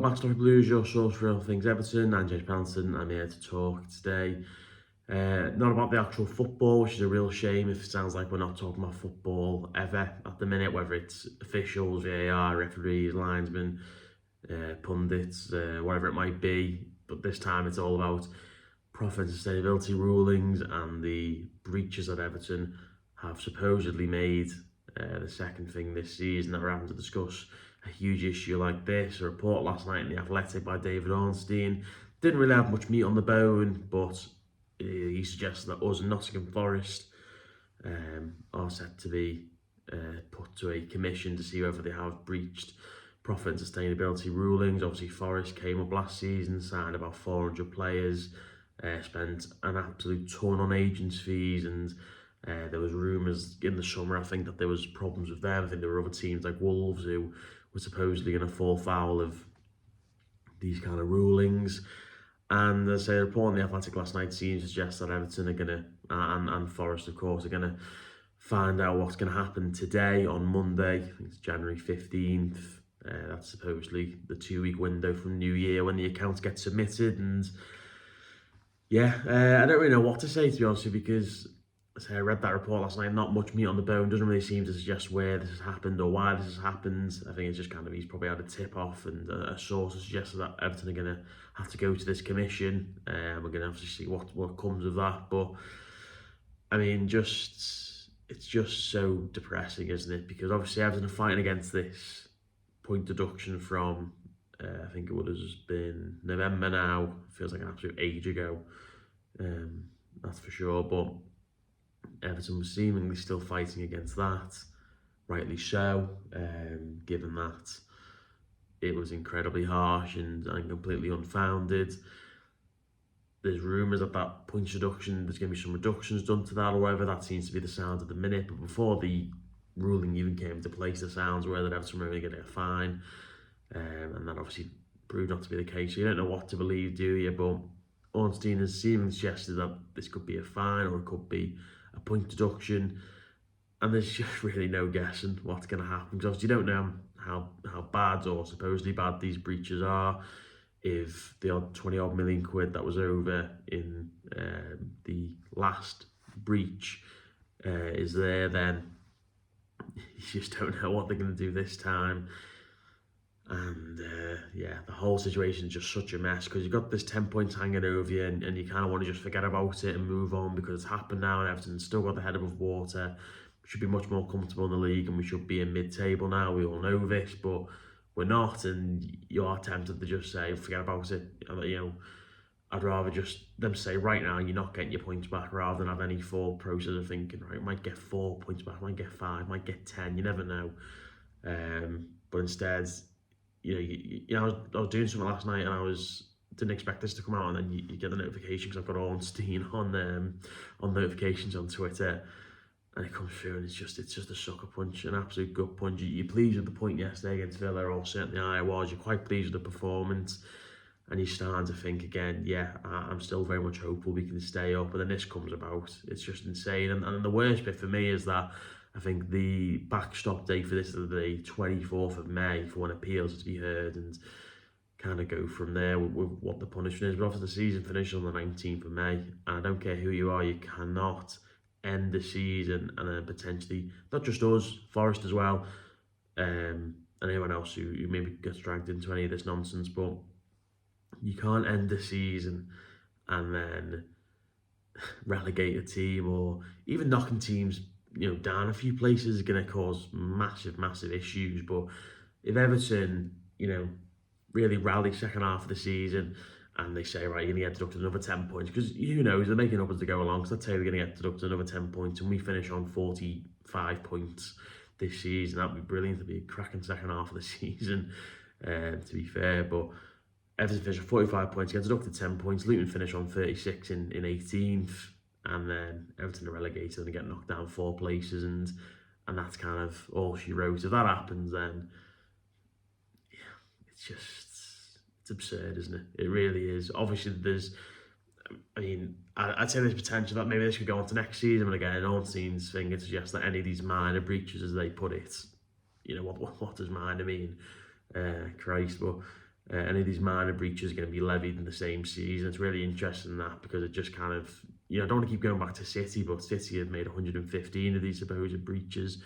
back to Toffee Blues, your source for all things Everton. I'm James Pendleton. I'm here to talk today. Not about the actual football, which is a real shame if it sounds like we're not talking about football ever at the minute, whether it's officials, VAR, referees, linesmen, pundits, whatever it might be. But this time it's all about profit and sustainability rulings and the breaches that Everton have supposedly made. The second thing this season that we're having to discuss a huge issue like this. A report last night in The Athletic by David Ornstein didn't really have much meat on the bone, but he suggested that us and Nottingham Forest are set to be put to a commission to see whether they have breached profit and sustainability rulings. Obviously, Forest came up last season, signed about 400 players, spent an absolute ton on agents' fees, and there was rumours in the summer, I think, that there was problems with them. I think there were other teams like Wolves who were supposedly going to fall foul of these kind of rulings. And as I say, a report on The Athletic last night seems to suggest that Everton are going to, and Forest of course, are going to find out what's going to happen today on Monday. I think it's January 15th. That's supposedly the 2-week window from New Year when the accounts get submitted. And yeah, I don't really know what to say, to be honest with you, because as I read that report last night, not much meat on the bone, doesn't really seem to suggest where this has happened or why this has happened. I think it's just kind of, he's probably had a tip off and a source has suggested that Everton are going to have to go to this commission. We're going to have to see what comes of that. But I mean, it's just so depressing, isn't it? Because obviously Everton are fighting against this point deduction from, I think it would have been November now. Feels like an absolute age ago. That's for sure. But Everton was seemingly still fighting against that, rightly so, given that it was incredibly harsh and completely unfounded. There's rumours that points reduction, there's going to be some reductions done to that or whatever. That seems to be the sound at the minute. But before the ruling even came into place, the sounds were that Everton were only going to get a fine. And that obviously proved not to be the case. So you don't know what to believe, do you? But Ornstein has seemingly suggested that this could be a fine or it could be a point deduction, and there's just really no guessing what's going to happen, because obviously you don't know how bad or supposedly bad these breaches are. If the odd 20 odd million quid that was over in the last breach is there, then you just don't know what they're going to do this time. And yeah, the whole situation is just such a mess, because you've got this 10 points hanging over you and you kind of want to just forget about it and move on, because it's happened now and Everton's still got the head above water. We should be much more comfortable in the league and we should be in mid-table now. We all know this, but we're not, and you are tempted to just say, forget about it. You know, I'd rather just them say right now you're not getting your points back, rather than have any full process of thinking, right, might get 4 points back, might get 5, might get 10, you never know. But instead, you know, I was doing something last night and I didn't expect this to come out, and then you get the notification, because I've got Ornstein on notifications on Twitter, and it comes through and it's just a sucker punch, an absolute gut punch. You're pleased with the point yesterday against Villa, or certainly I was. You're quite pleased with the performance, and you're starting to think again, yeah, I'm still very much hopeful we can stay up, and then this comes about. It's just insane, and the worst bit for me is that I think the backstop date for this is the 24th of May for when appeals are to be heard, and kind of go from there with what the punishment is. But after the season finishes on the 19th of May, and I don't care who you are, you cannot end the season and then potentially, not just us, Forest as well, and anyone else who maybe gets dragged into any of this nonsense, but you can't end the season and then relegate a team, or even knocking teams, you know, down a few places is going to cause massive issues. But if Everton, you know, really rally second half of the season and they say, right, you're going to get deducted another 10 points, because who knows, they're making up as they go along, so let's say we're going to get deducted another 10 points and we finish on 45 points this season, that'd be brilliant. To be a cracking second half of the season, to be fair. But Everton finish on 45 points, get deducted 10 points, Luton finish on 36 in 18th, and then Everton are relegated and get knocked down 4 places, and that's kind of all she wrote. If that happens, then yeah, it's absurd, isn't it? It really is. Obviously, I'd say there's potential that maybe this could go on to next season, but again, Ornstein's thing, it suggests that any of these minor breaches, as they put it, you know, what does minor mean? Christ, but any of these minor breaches are going to be levied in the same season. It's really interesting that, because it just kind of, I don't want to keep going back to City, but City have made 115 of these supposed breaches.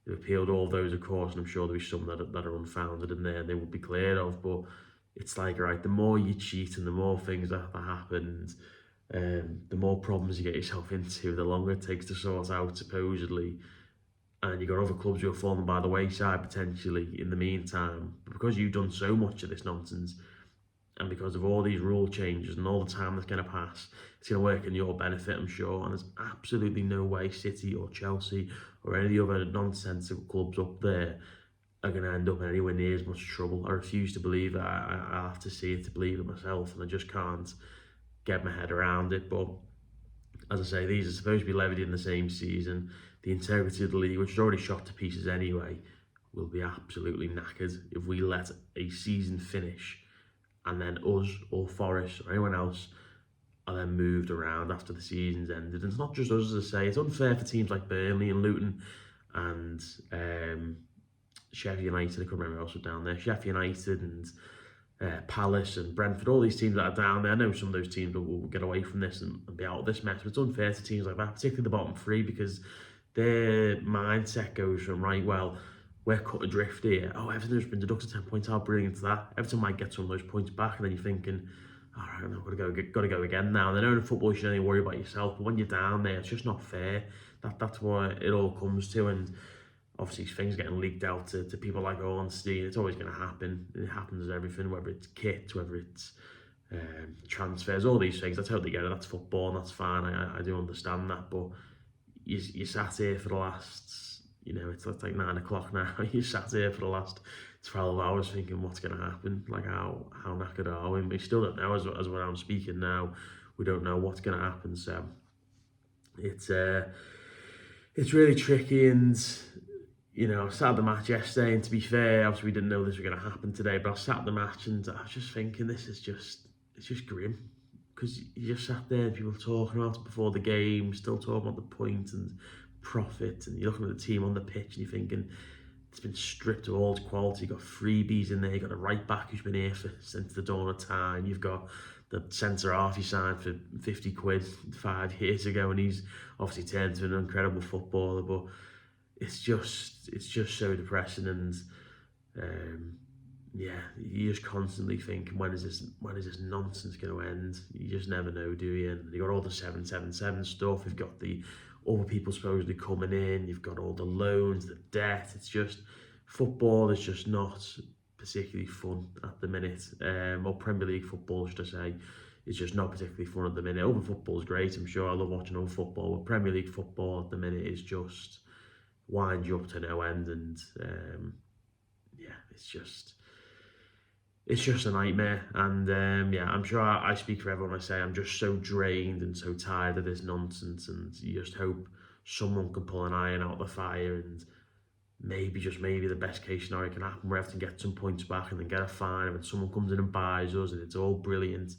They've appealed all those, of course, and I'm sure there'll be some that are unfounded in there and they will be cleared of. But it's like, right, the more you cheat and the more things that happen, the more problems you get yourself into, the longer it takes to sort out, supposedly. And you've got other clubs who are falling by the wayside potentially in the meantime. But because you've done so much of this nonsense, and because of all these rule changes and all the time that's going to pass, it's going to work in your benefit, I'm sure. And there's absolutely no way City or Chelsea or any of the other nonsensical clubs up there are going to end up in anywhere near as much trouble. I refuse to believe it. I have to see it to believe it myself, and I just can't get my head around it. But as I say, these are supposed to be levied in the same season. The integrity of the league, which is already shot to pieces anyway, will be absolutely knackered if we let a season finish and then us or Forest or anyone else are then moved around after the season's ended. And it's not just us, as I say, it's unfair for teams like Burnley and Luton and Sheffield United. I can't remember who else was down there. Sheffield United and Palace and Brentford, all these teams that are down there. I know some of those teams will get away from this and be out of this mess, but it's unfair to teams like that, particularly the bottom three, because their mindset goes from, right, well, we're cut adrift here. Oh, Everton's been deducted 10 points. How brilliant is that? Everton might get some of those points back, and then you're thinking, all right, I've got to go again now. And I know in football you should only worry about yourself, but when you're down there, it's just not fair. That's what it all comes to. And obviously things getting leaked out to people like Ornstein. It's always going to happen. It happens with everything, whether it's kit, whether it's transfers, all these things. I totally get it. That's football, and that's fine. I do understand that, but you sat here for the last, it's like 9 o'clock now. You sat here for the last 12 hours thinking what's going to happen. Like, how knackered are we? We still don't know, as when I'm speaking now. We don't know what's going to happen. So it's really tricky. And I sat at the match yesterday, and to be fair, obviously we didn't know this was going to happen today, but I sat at the match and I was just thinking, it's just grim. Because you just sat there and people talking about it before the game, still talking about the point and profit, and you're looking at the team on the pitch and you're thinking, it's been stripped of all its quality. You've got freebies in there, you've got a right back who's been here since the dawn of time, you've got the centre half you signed for 50 quid 5 years ago, and he's obviously turned into an incredible footballer. But it's just so depressing. And you just constantly think, when is this nonsense going to end? You just never know, do you? And you've got all the 777 stuff, you've got the other people supposedly coming in, you've got all the loans, the debt. It's just, football is just not particularly fun at the minute. Or Premier League football, should I say, is just not particularly fun at the minute. Other football is great, I'm sure. I love watching other football, but Premier League football at the minute is just winds you up to no end. And it's just a nightmare. And I'm sure I speak for everyone. I say I'm just so drained and so tired of this nonsense, and you just hope someone can pull an iron out of the fire, and maybe the best case scenario can happen where Everton get some points back and then get a fine, and someone comes in and buys us, and it's all brilliant.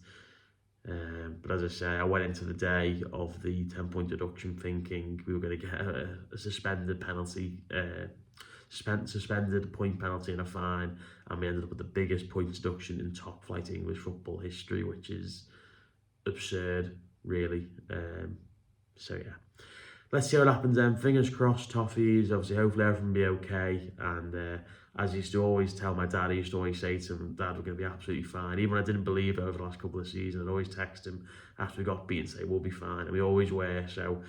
But as I say, I went into the day of the 10-point deduction thinking we were going to get a suspended penalty, suspended point penalty and a fine, and we ended up with the biggest point deduction in top flight English football history, which is absurd, really. So yeah, let's see what happens then. Fingers crossed, Toffees. Obviously, hopefully everything will be okay. And as I used to always tell my dad, I used to always say to him, Dad, we're going to be absolutely fine. Even when I didn't believe it over the last couple of seasons, I'd always text him after we got beaten, say, we'll be fine. And we always were. So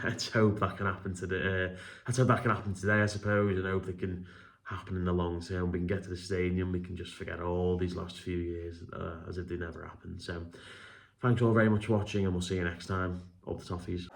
let's hope that can happen today. Let's hope that can happen today, I suppose, and hope it can happen in the long term. We can get to the stadium. We can just forget all these last few years as if they never happened. So thanks all very much for watching, and we'll see you next time. Up the Toffees.